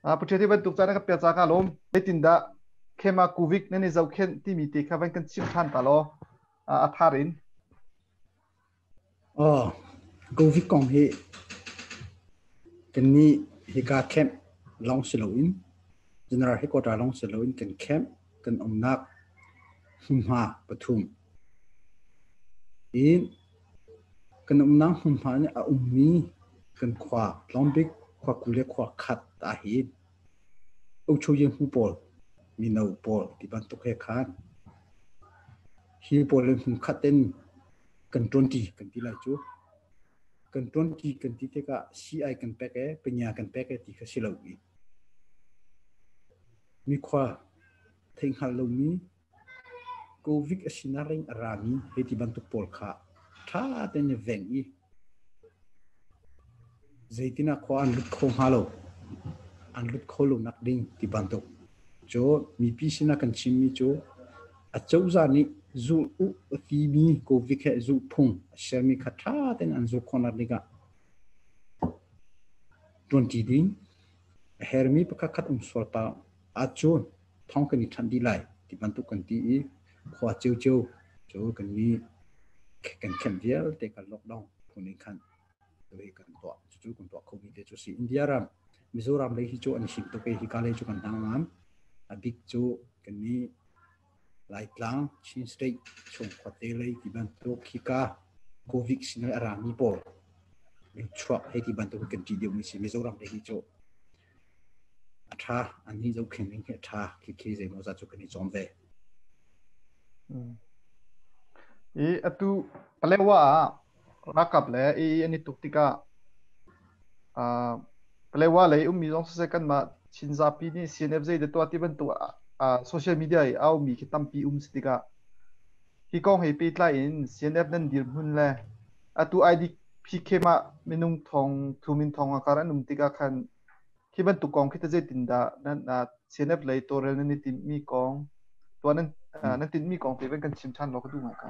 puthi ti ban tuk chana ka pya cha ka lom letinda khema kuvik nani zau khen ti mi te kha ban kan chim than ta lo a tharin Covid kong hi kan ni hi ka camp long siloin general headquarter long siloin kan camp kan omnak humha pathum in kan omnak humha ni a ummi kan khwa lombik khwa kule khwa khat ta hi au chu yin hu pol mi no pol ti ban to khe khan hi pol hum khaten kan 20 kan ti lai chu kan 20 kan ti te ka CI kan pek e penya kan pek e ti kha silo mi khwa thing hal lo mi covid asinaring arami heti ban to pol kha tha ten veng i zeitina khwa an lut khong halo an lut kholo nak ding ti ban to cho mi pi sina kan chim mi cho a chau za ni zu u ti mi covid he zu phung shermi kha tha ten an zu khona diga 20 ding hermi pa khat sorta a chon thong kan ni thandi lai ti ban to kan ti i khwa cheu cheu cho kan ni kan khem vial te ka lockdown punin khan doi kan to chu kan to covid te chu si india ram mizoram le hi chu an sim to ke hi ka le chu kan hangam a big chu kan ni lai tlang chin state chung khote le ti ban to khika covid sin ara mi por chwa he ti ban to kan ti de mi si mizoram le hi chu atha an ni zo khen ning he tha ki ze mo za chu kan ni chom ve e atu palewa rakap le e ani tuktika palewa le mi jong se kan ma chinza pi ni CNF zai de to ti ban tu social media ai au mi ki tampi stika hi kong he pi tla in CNF nan dir hun le atu ID PK ma minung thong thumin thong akaran tika khan khi ban tu kong khita je tinda nan CNF le to rel ni tin mi kong to nan tin mi kong te ban kan chim than lo ka du ma ka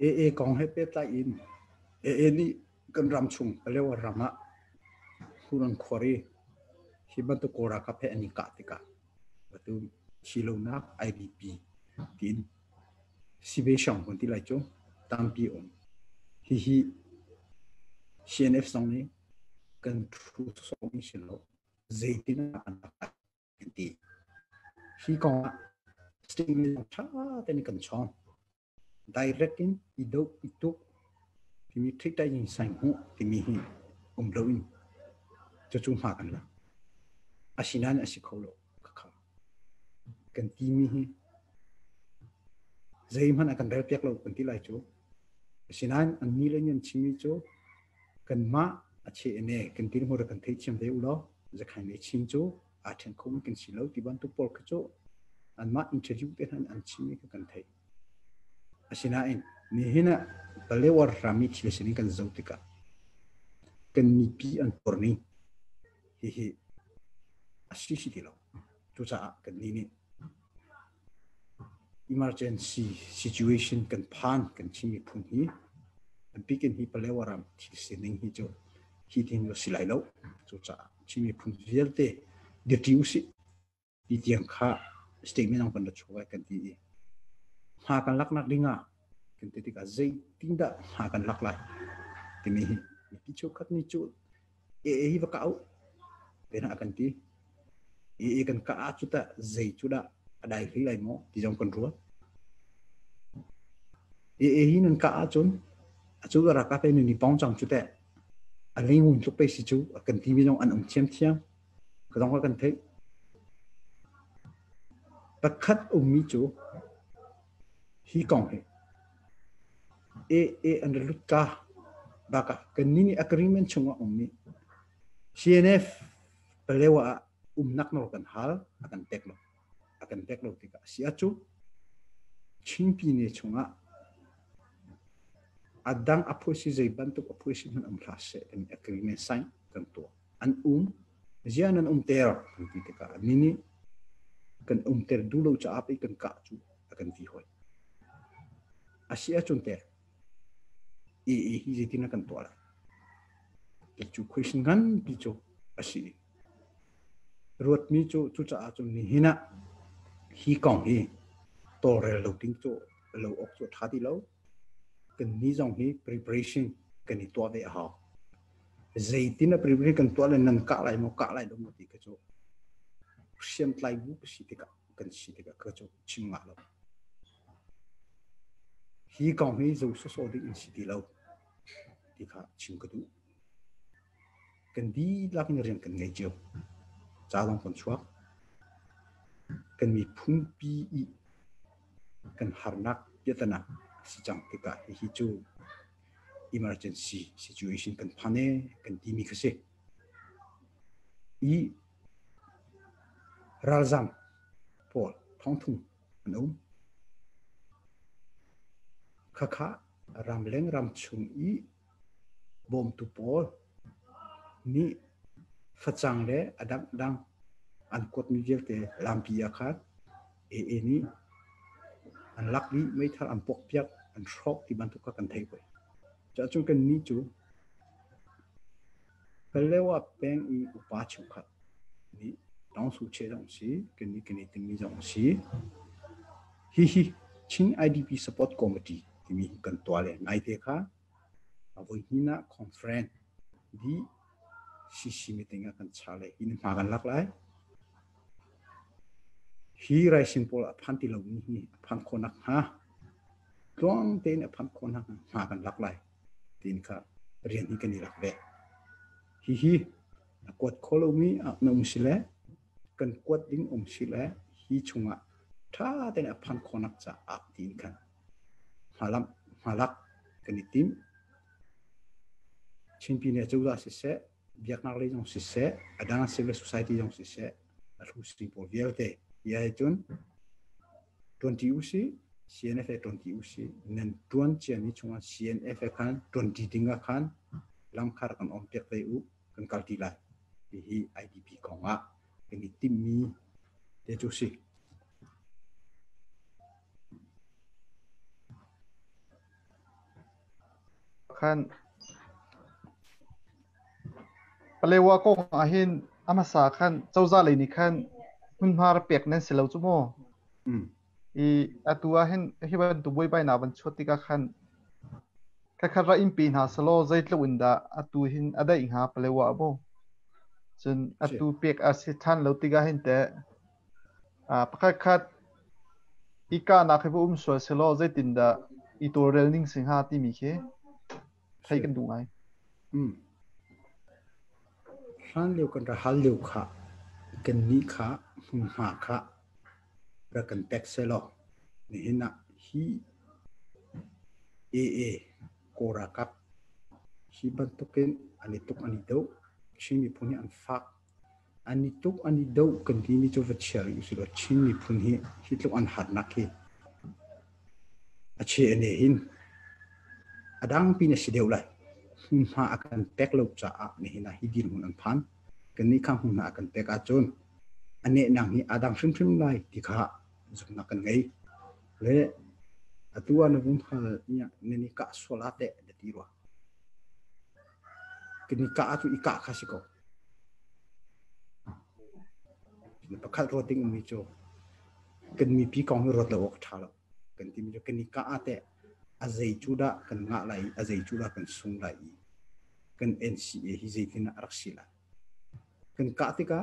e kong he pe tla in e ni kan ram chung palewa rama huran khori hiban to kora ka phe ani ka tika batu silona IDP tin sibe shang kon ti lai cho tampi on hi CNF song ni kan thu song ni silo zaitina an ti hi kong sting cha ten kan chon direct in ido ituk timi thik ta yin sang hu timi hi loin cho chung ha kan la asinan asikholo kha kan timi hi zaim han akan rel pek lo kan ti lai chu asinan an ni le nyen chimi chu kan ma ache ene kan tin ho kan thei chem de ulo za khain le chim chu a then khom kan si lo ti ban tu por kha chu an ma introduce te han an chimi kan thei asina in ni hina balewar rami chile sini kan zautika kan ni pi an porni hi asisi ti lo tu sa kan ni emergency situation kan phan kan chimi phun hi an pikin hi balewaram chile sini hi jo hi tin lo silai lo tu sa chimi phun vialte de tiusi di tiang kha statement ang kan chuwa kan ti ha kan lak nak dinga kan ti ka zai tinda ha kan lak lai ti mi ki chu khat ni chu hi va ka au pena akan ti kan ka a chu ta zai chu da adai hi lai mo ti jong kon ruwa hi nan ka a chun a chu ra ka pe ni pong chang chu te a ling un chu pe si chu akan ti mi jong an chem thiam ka dong kan thei pakhat mi chu hi kong he under lutka baka kanini agreement chunga umni CNF pelewa nak no kan hal akan teklo tika siachu chimpi ne chunga adang aposi zai bantu aposi man am klase an agreement sign kan to an zianan ter tika nini kan ter dulo cha api kan ka chu akan ti hoi asia chunte hi jitina kan to la cái chú question gan bị cho asi ruột mi cho chú cha cho ni hina hi kong hi to re lo ting cho lo ok cho tha di lo cần ni dòng hi preparation cần ni to ve ha dây tin là preparation cần to lên nâng cả lại đâu một tí cái chỗ xem lại vũ cái gì cả cần gì cả cái chỗ chim ngã lo hi kong hi dù số đi in gì lâu thì cả chim cái đủ cần đi là cái riêng cần ngày chiều giá đồng còn chuộc cần mi phun pi cần harnak biết na si chẳng thì cả hi chu emergency situation cần phane cần đi mi cái gì i razam Paul thong thung nôm khakha ramleng ram chung i bom tu Paul ni phachang le adam dang an kot mi vel te lampi akhat ni an lakli mai thar an pok piak an throk ti ban tu ka kan thei poi cha chung kan ni chu pelewa peng i upa chu khat ni dong su che dong si kan ni ting ni dong si hi chin idp support committee ti mi kan toale ngai te kha avoi hina conference di CC meeting akan chale in magan lak lai hi rai simple phan ti lo ni phan khonak ha tuang te ne phan khonak magan lak lai tin kha rian hi kan ni lak ve hi quật kholo mi nong sile kan quật ding sile hi chunga tha te ne phan khonak cha tin khan halam halak kan tim chinpi ne chuda se biak nak le jong se adana civil society jong se athu simple vierte ya chun 20 uc CNF 20 uc nen tuan chen ni chunga CNF kan 20 dinga kan lam khar kan om pek te u kan kalti lai hi IDP konga ni tim mi te chu si khan palewa ko ahin amasa khan chawza leini khan hunmar pek nan selo chumo i atua hen hiban tu boy bai na ban chotika khan ka khara impi na salo zaitlo inda atu hin ada inha palewa abo chun atu pek ase than lo tiga hin te pakhat khat ika na khibu so selo zaitinda i torel ning singha ti mi khe thai kan dungai han liu kan ra hal liu kha kan ni kha ma kha ra kan tek selo ni hina hi kora kap hi ban token ani tuk ani do chimi phuni an fak ani tuk ani do kan ti ni chu vachel usilo chimi phuni hi tuk an hat nakhi ache ane hin adang pina sideu lai ma akan tek lo cha ni hina hi din hun an phan kan ni khang hun akan tek a chon ane nang hi adang shrim lai ti kha zukna kan ngai le atua na bun kha nya ni ka solate de tirwa kini ka atu ika khasiko ni pakhat roting mi cho kan mi pi kong rot la ok thala kan ti mi jo kini ka ate azai chuda kan nga lai azai chuda kan sung lai kan NCA hi zaitina araksila kan ka tika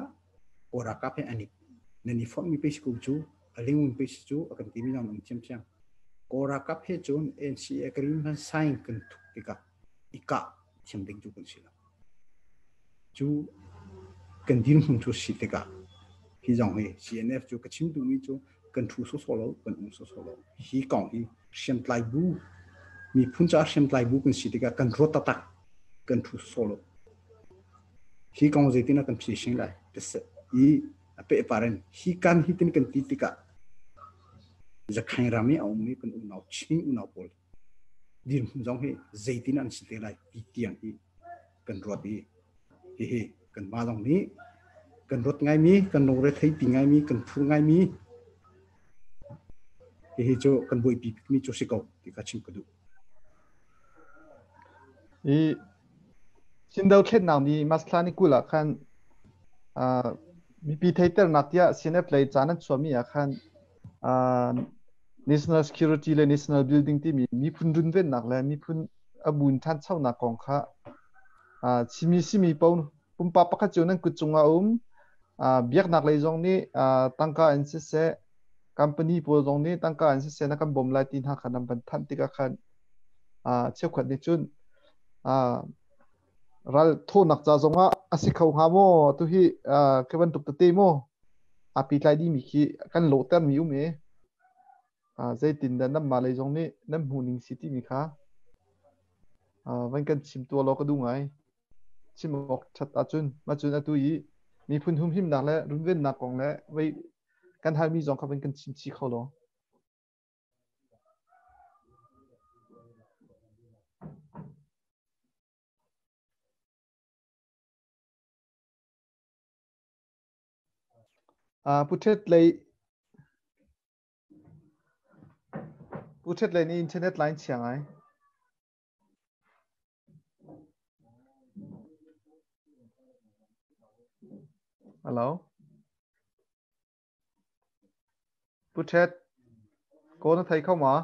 ora ka phe ani nani form mi pe school chu alingun pe chu akan ti mi nam chim chang ora ka phe chun NCA agreement kan sign kan thuk tika ika chimding chu kan sila chu kan din hun chu sitika hi jong hi CNF chu kachim tu mi chu kan thu so solo kan so solo hi kong hi shem tlai bu mi phun cha shem tlai bu kan sitika kan rota ta kan thu solo hi kong zaitina kan phi sing lai pese i ape paren hi kan hi tin kan titika za khain rami au mi kan unau ching unau pol din hun jong hi zaitin an site lai ti tiang hi kan roti hi kan ma dong ni kan rot ngai mi kan no re thei pi ngai mi kan phu ngai mi hi cho kan boi pi mi cho siko ti ka chim kudu i Chin dau khet nào ni masla ni kula khan mi pi theater natia CNF play chanan chwami a khan national security le national building ti mi phun run ven nak le mi phun abun than chau na kong kha simi paun pumpa pakha chunan kuchunga biak nak le jong ni tangka an se company po jong ni tangka an se na kan bom lai tin ha khanam ban than tika khan cheu khat ni chun ral tho nak cha zonga asikhau ha mo tu hi keban tuk te mo api tlai di mi khi kan lo ter mi me zai tin da nam ma le jong ni nam hu ning city mi kha van kan chim to lo ka du ngai chim ok chat a chun ma chun a tu yi mi phun hum him nak le run ven nak kong le wei kan har mi jong kha van kan chim chi kho lo putet le ni internet line chiang ai hello putet ko na thai khau ma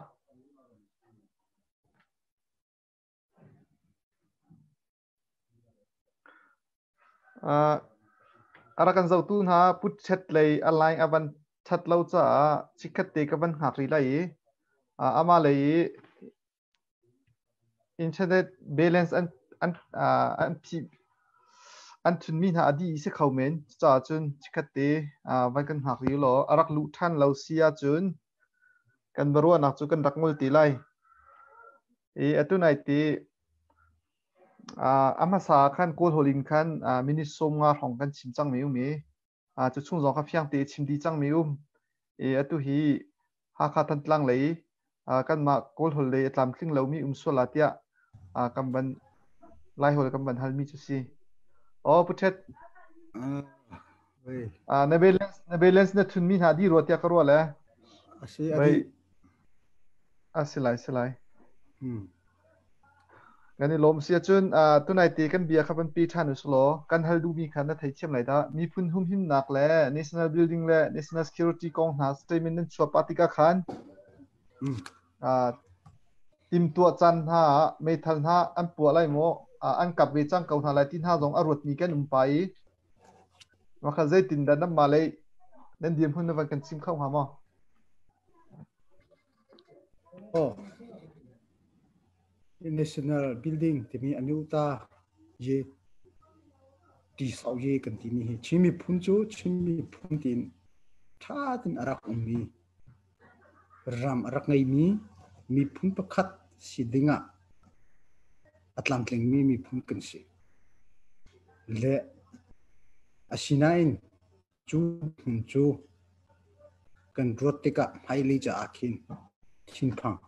arakan zau tu na putet le alai avan chat lo cha chikhat te ka ban hak ri lai ama le internet balance an pi an thun mi na adi se khau men cha chun chikhat te van kan hak ri lo arak lu than lo sia chun kan barua nak chu kan rak ngol ti lai atu nai ti ama sa khan kol holin khan mini som nga hong kan chim chang me mi chu chung zo kha phiang te chim di chang me atu hi ha kha tan tlang lei kan ma kol hol le tlam thling lo mi so la tia kam ban lai hol kam ban hal mi chu si puchet na balance na thun mi na di ro tia karwa le bai silai gani lom sia chun tunai ti kan bia khaban pi than uslo kan hal du mi khan na thai chem lai da mi phun hum him nak le national building le national security kong na statement nen chwa patika khan tim tua chan ha me thal ha an pu lai mo an kap ve chang kau na lai tin ha jong arut mi kan pai ma kha zai tin da nam ma lai nen dim hun na van kan chim khau ha mo national building ti mi anuta ye ti sau ye kan ti ni chimi phun chu chimi phun tin tha tin arak mi ram arak ngai mi phun pakhat sidinga atlam tleng mi phun kan si le asinain chu phun chu kan rotika haili ja akhin thinphang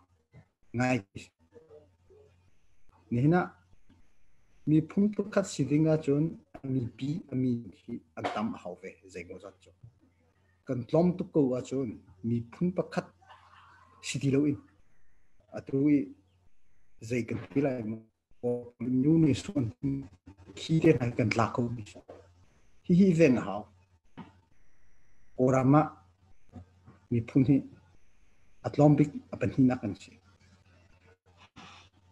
ngai nihna mi phun pakhat sidinga chun mi pi ami hi antam hauve zego zat chu kan tlom tu ko a chun mi phun pakhat sidilo in atui zai kan pilai mo nu ni suan khi te han kan la ko hi ven hau orama mi phun hi atlombik apan hi na kan si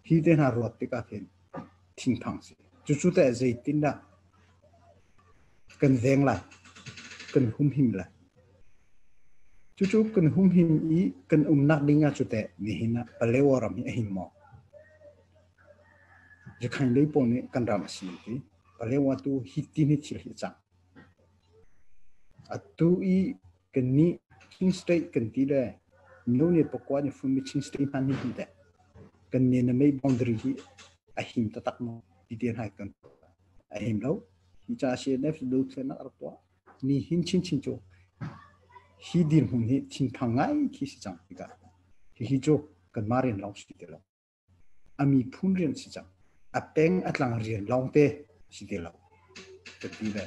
hi te na ruat te ka khen thing phang si chu te zai tin da kan veng la kan hum him la chu kan hum him i kan nak dinga chu te ni hina palewaram hi him mo je khain lei pon ni kan ram si ti palewa tu hi ti ni thil hi chang atu i kan ni king state kan ti le no ni pokwa ni fun mi chin state han ni te kan ni na mai boundary hi a him ta tak mo ti den hai kan a him lo hi cha CNF do thena artwa ni hin chin chu hi din hun hi chin phangai ki si chang ka hi jo kan marin long si te lo ami phun ren si chang a peng atlang rian long te si te lo ka ti le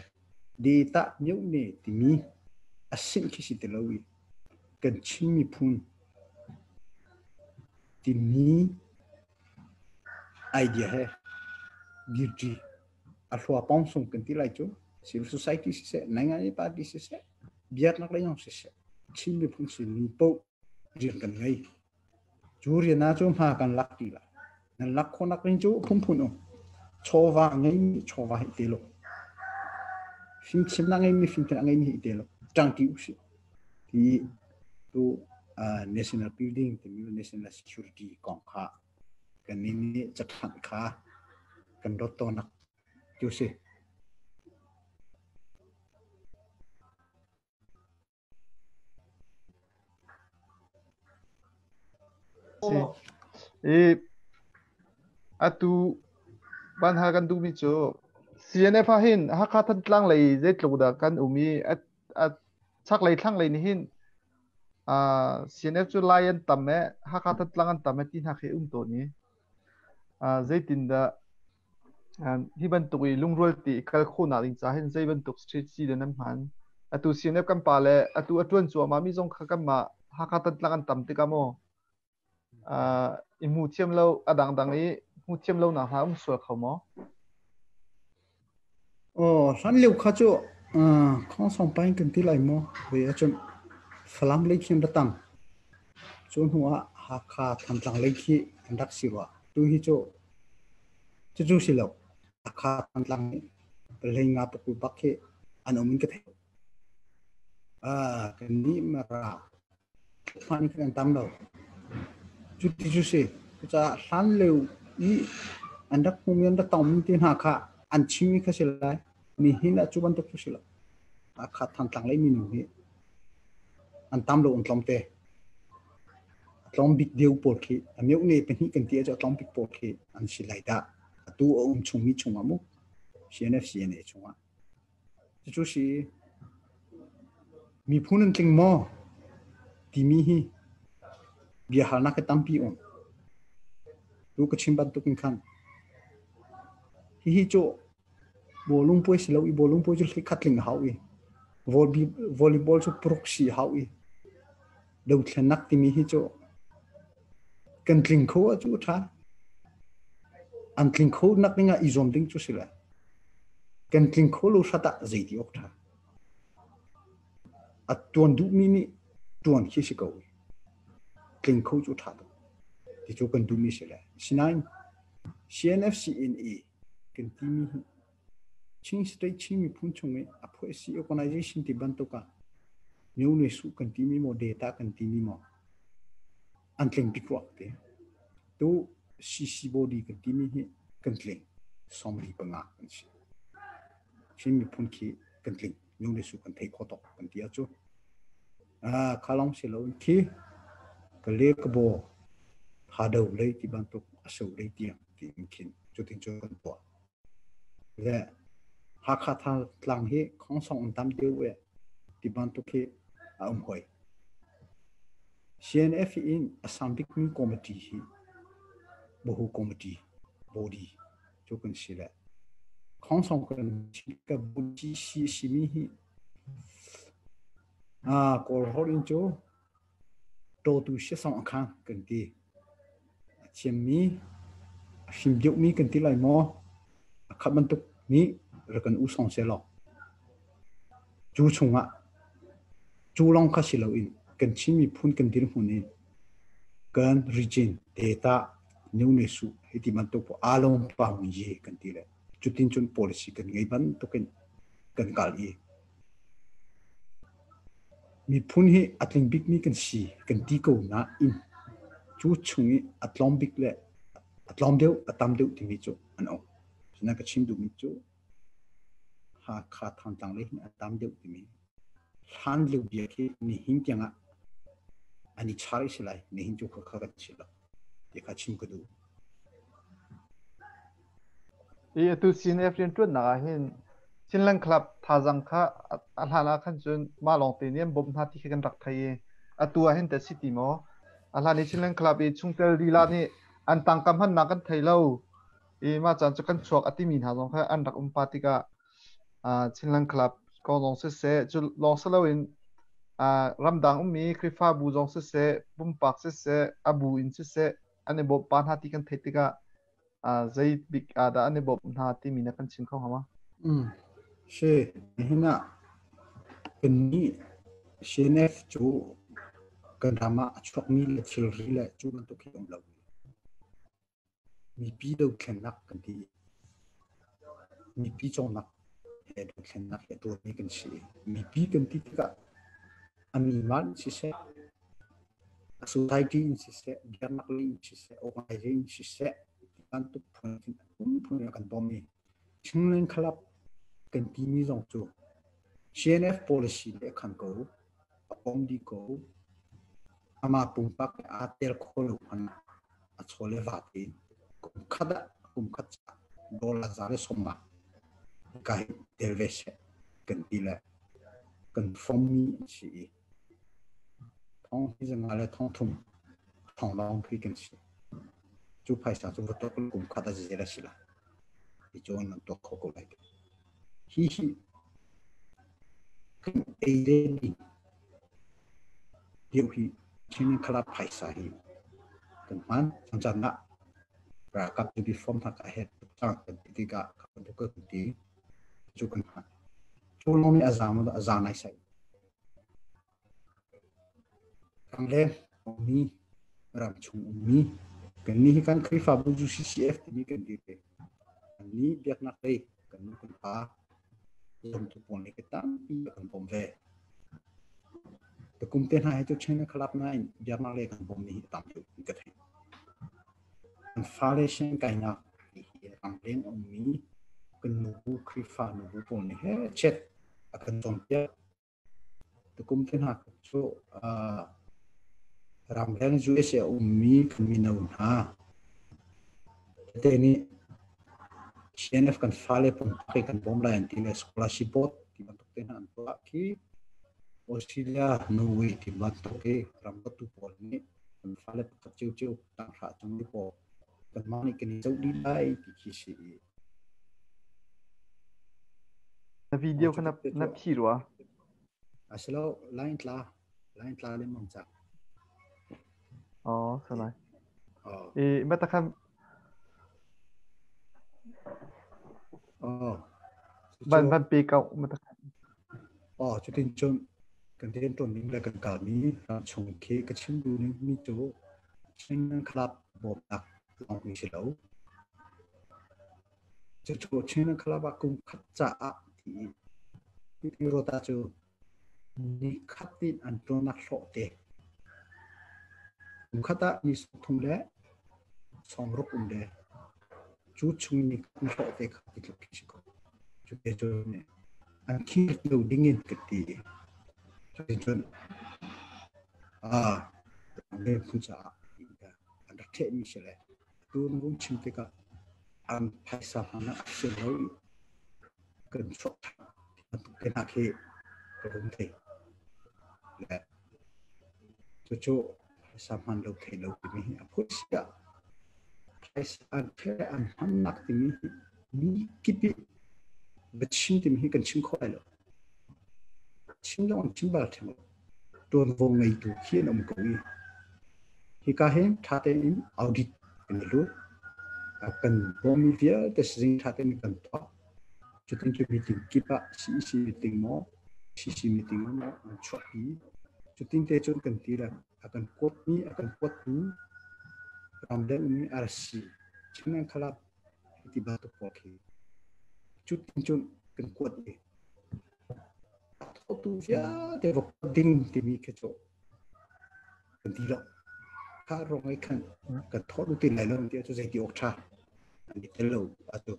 data nyu ne ti mi a sin ki si te lo wi kan chin mi phun ti mi idea hai girti alua pong sung kan ti lai chu civil society se nangai party se biar nak lai yong se chim mi phun sin ni po rian kan ngai chu rian na chu ma kan lak ti la nan lak kho nak rin chu phun o chowa ngai chowa hi te lo phim chim na ngai mi phim ta ngai ni te lo tang ti u si ti tu national building ti national security kong kha kan ni chat khan kha kan dot to nak chu si atu ban ha kan du mi chu CNF hin ha kha than tlang lei je tlu da kan umi at chak lei thlang lei ni hin CNF chu lion tamme ha kha than tlang an tamme tin ha khe to ni zaitin da hi ban tukui lungrol ti kal khona ring cha hin zai ban tuk street si da nam han atu CNF kan pa le atu atun chu ma mi jong kha kan ma ha kha than tlang an tam ti ka mo imu thiam lo adang dang i mu thiam lo na ha so khamo san liu kha chu khong song pain kan ti lai mo ve a chun falam le khim da tam chun huwa ha kha tham tang le khi andak siwa tu hi chu chu si lo a kha tham tang le nga pu ku bak he anomin ka the kan ni ma ra fan kan tam lo chu ti chu si cha san liu i andak pumyan da tom tin ha kha an chimi kha silai ni hina chuban to sila a kha tham tang le mi nu hi an tam lo on tlom te tlom big deal por khi ameu ne pen hi kan ti ja tlom big por khi an silai da tu chung mi chung amu CNF CNA chunga chu si mi phun king mo ti mi hi bia hana ka tam pi on tu ka chim ban tu kin khan hi cho bolung poi silo i bolung poi jul khatling hawi volleyball chu proxy hawi do thlenak ti mi hi cho kan tling kho chu tha an tling kho nak ninga izom ding chu sila kan tling kho lo sata zaiti ok tha atun du mi ni tuan khi si ko tling kho chu tha ti chu kan du mi sila sinain CNF CNA kan ti mi Ching state chimi phun chunge apho si organization ti ban to ka new ne su kan ti mi mo data kan ti mi mo antling big rock te to CC body kan ti mi hi kan tling somri panga kan si chimi phun ki kan tling new ne su kan thei kho to kan ti a chu khalong se lo ki ka le ka bo ha do le ti ban to aso le ti kin chu tin chu kan to le ha kha tha tlang hi khong song tam de we ti ban to ke hoi CNF in Assam Big Committee hi bohu committee body chu kan sila khong song kan ka budi si mi hi kor horin chu to tu se song khang kan ti chem mi sim juk mi kan ti lai mo khat ban to ni rakan u song se lo chu chunga chu long kha silo in kan chimi phun kan dir huni kan region data new ne su heti man to po along pa hu ye kan ti le chutin chun policy kan ngai ban to kan kal ye mi phun hi atling big mi kan si kan ti ko na in chu chungi atlom big le atlom deu atam deu ti mi chu an o sina ka chim du mi chu ha kha tham tang le atam deu ti mi han lu bia ki ni hin kyanga ani chari silai ni hin chu kha kha chila ye kha chim ko du e tu CNF rin tu na hin Chinlang club thajang kha alhala khan chun ma long te niam bom na ti kan rak thai atu hin te city mo alhani Chinlang club e chungtel dila ni an tang kam han na kan thai lo e ma chan chu kan chuak ati min ha jong kha an rak patika Chinlang club ko long se chu long se lo in ramdang mi krifa bu jong se bum pak se abu in se ane bo pan ha ti kan thai tika zai big ada ane bob na ti mina kan chin khong hama she hina kini CNF chu kan rama chok mi le thil ri le chu kan to khi om lo mi pi do khen nak kan ti mi pi chong nak he do khen nak he to ni kan si mi pi kan ti ka ami man si se society si se bianak li si se organization si se kan to phun kan bom ni chunglen khalap kan ti mi jong chu CNF policy le kan ko om di ko ama pumpak atel kholo an a chole vati kum khacha dola zare somba kai delvese kan dile kan formi si thong hi jangale thong thum thong long phi kan si chu phaisa chu to kum khata jera sila i jon to khoko lai hi eide ni diu hi chini khala phaisa hi kan man chanchana ra kap ti form thak ahead chang kan ti ka kan to ka ti chu kan ha chu lo ni azanai sai kang le mi ram chung mi kan ni kan khrifa bu ju CCF ni kan ti pe ni biak nak dei kan ni kan pa lom tu pon ni ka pi kan pom ve te kum ten hai chu chena khalap nai biak nak le kan pom ni tam chu ka thai an foundation kai na ang leng om mi kan nu khrifa nu pon ni he chet akan tom pia te kum ten ha chu ram leng ju se mi kan mi na ha te ni CNF kan fale pun kan bom la anti le scholarship bot ti ban tok ten an to ki Australia Norway ti ban tok ke ram tu pol ni kan fale ka chiu chiu tang ha chung ni po kan ma ni kan chau di lai ti ki si na video kan na phirwa aslo line tla le mong cha salai meta kan ban pe ka meta chu tin chung kan ten ton ning la kan ka ni ram chung ke ka chim du ni mi chu ching khlap bo tak long ni silo chu ching khlap ba kum khat cha a ti ro ta chu ni khatin an to nak so te kum khata ni thum le som rok de chu chung ni so te khati lu ki ko chu te chu ne an khi lu dingin ka ti chu chu le puja an da te mi sele tu ngum chim te ka an paisa hana se lo kan so tu ke na ke rum te le chu saman lo the lo mi a pusia paisa an the an han nak ti mi kipi bachin ti mi kan chim khoi lo chim lo chim ba the tuần vô ngày tu khiến ông cố ý khi cả hen thà tên audit cái luôn cần vô mi phía cái gì thà tên cần thoát cho nên cho meeting kipa si meeting mo si meeting mo chọn ý cho nên thế cho cần tí là akan quote mi akan quote tu làm đến mi arsi cho nên khalap thì ba tu poki chút cho cần quote đi tu ya te vok ding ti mi ke cho kan ti lo ka rong ai kan ka tho du tin lai lo ti cho zai ti ok tha ani te lo a tu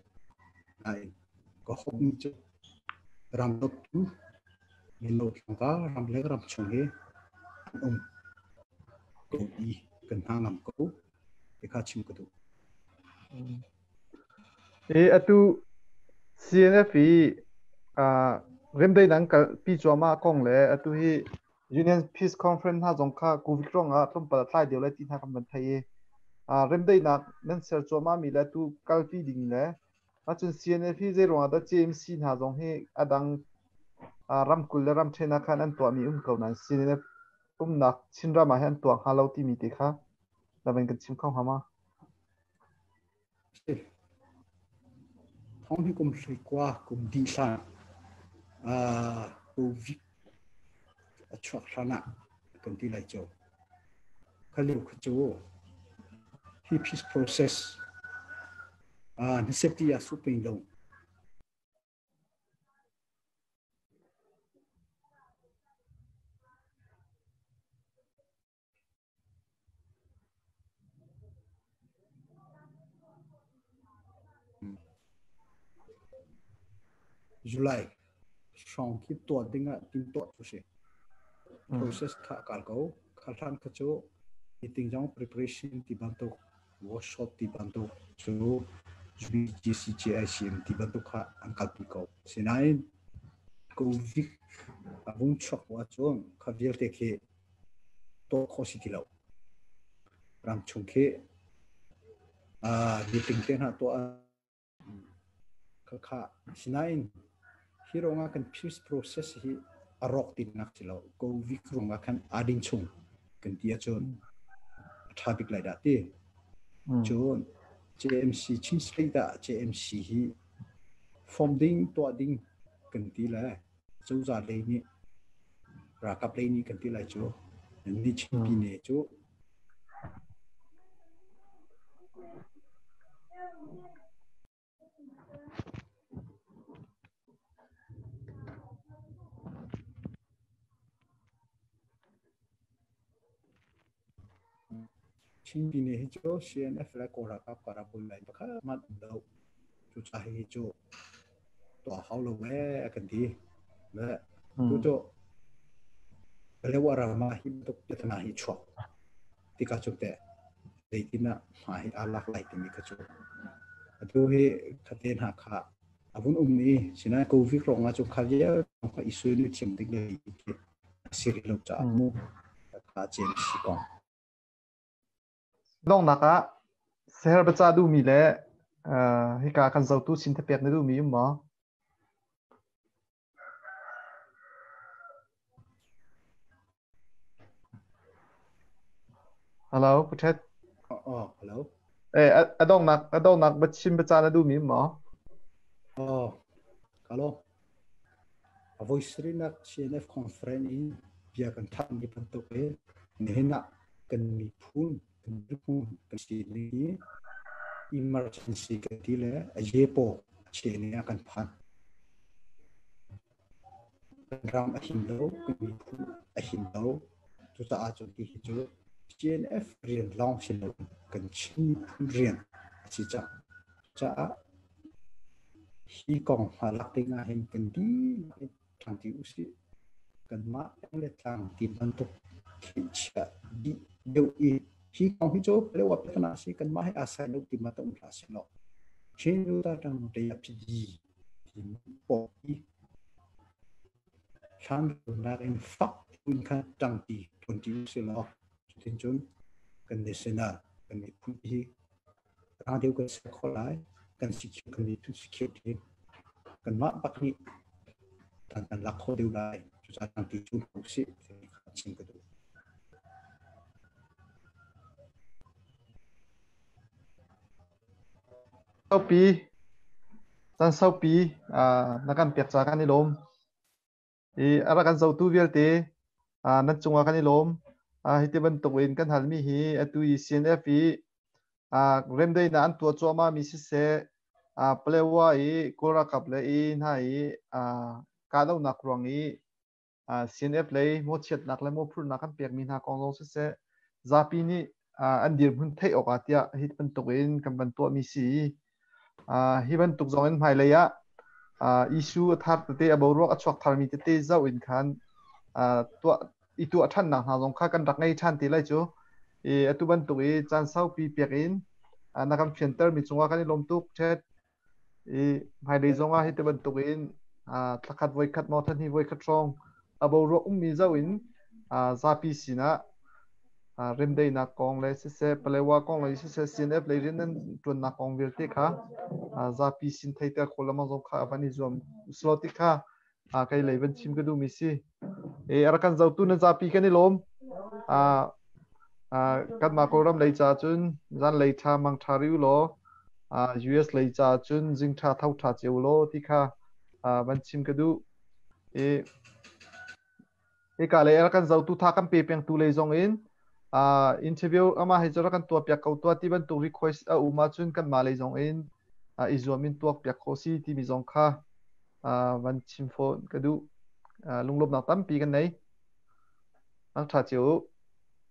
ai ko hom ni cho ram lo tu ni lo ka ram le ram chung he ko i kan ha ngam ko te kha chim ko tu atu CNF rem dei nang kal pi choma kong le atu hi Union Peace Conference ha jong kha covid rong a thum pa thlai deu le ti na kam ban thai rem dei nak nan ser choma mi la tu kal pi ding le a chun CNF hi je ronga da CMC na jong he adang ram kul le ram thena khan an to mi ko nan CNF nak chinra ma han to ha lo ti mi te kha la ben kan chim khong hama thông hi cùng sri qua cùng đi sang covid chuột sana cần đi lại chỗ khá liệu cái chỗ hi peace process nó safety su pin long July song khi tuột đi ngã tin tuột chú sẽ process khá cả câu khá thằng cái chỗ meeting trong preparation thì ban đầu workshop thì ban đầu chú GCGICM thì ban đầu khá anh cả tụi câu xin ai covid vùng chọc quá chung khá việc để khi to khó xí lâu làm chung khi meeting tên hạt to khá xin ai khi rồi ngã cần peace process hi arok tin ngạc chỉ lâu covid rồi ngã cần adin chung cần tia chôn topic lại đã đi chôn JMC chính sách đã JMC hi funding to ding cần tia lại chú giả đây nhỉ ra cặp đây nhỉ cần tia lại chú đi chụp pin này chú chính vì này chú CNF lại có ra cặp cả bốn lại bất cứ mặt đâu chú chạy chú tòa hậu lâu về cần tia vậy chú lewat ramah hidup di tengah hijau. Tika cute, di tina mahi alak lai timi kacu. Aduh Chin-Hakha, abun ni, sina covid rong acu kaya, maka isu ini cemtik dari siri lok camu, kajen sikong. Nawlngei seher baca du mi le hika kan zau tu sin thepek na du mi ma hello Puthet Hello. Nawlngei bachin baca na du mi ma Kalau voice nak CNF conference ini dia kan tak di bentuk ni nak kan mi pun kan sini emergency ketile ajepo chini akan pan ram ahindo kan mi pun ahindo tu ta ajo di hiju CNF rian long silo kan chin rian si cha hi kong halak tinga hin kan di thang ti usi kan ma le tang ti bentuk cha di deu i hi kong hi jo le wa petana si kan ma hi asai lo ti ma tong la si lo chen lu ta tang te ya pi di po i chan na in fak un kan tang ti tun ti si lo tin chun kan de sena kan ni pu hi ra deu kan se kholai kan sikit kan itu sikit kan mak pak ni kan lakho deu lai susah nanti jun usi cing kedu sau pi na kan pek cha kan ni lom ara kan zau tu vel te nan chunga kan ni lom hiti ban to in kan halmi hi atui CNF remdei na an tua choma mi si se plewa kora kaple nai ka dau nak rong CNF lei mo chet nak le mo phur nak kan pek mi na kong lo se zapi ni an dir hun thei okatia hit ban to in kan ban to mi si hi ban tuk zong en mai le ya issue thar te aboro achok thar mi te zau in khan to itu athan na ha long kha kan rak ngai than ti lai chu atu ban to chan sau pi pek in nakam center mi chunga kan lom tuk chet mai le zonga hit ban to in thakat voi khat mo than hi voi khat rong aboro mi zau in zapi sina remdei na kong le se palewa kong le se CNF le rin tun na kong virte kha zapi sin thaita kholama zo kha bani zom sloti kha kai leiben chim ka du mi si arakan zau tu na zapi kan lom kan ma koram lei cha chun zan lei tha mang thariu lo US lấy cha chun jing tha thau tha cheu lo ti kha van chim ka du e ka le kan zau tu tha kan pe peng tu le zong in interview ama he jora kan tua pya kau tua ti ban tu request a uma chun kan ma le zong in izuamin tuak pya khosi ti mi zong kha van chim phone ka du lunglop na tam pi kan nei ang tha cheu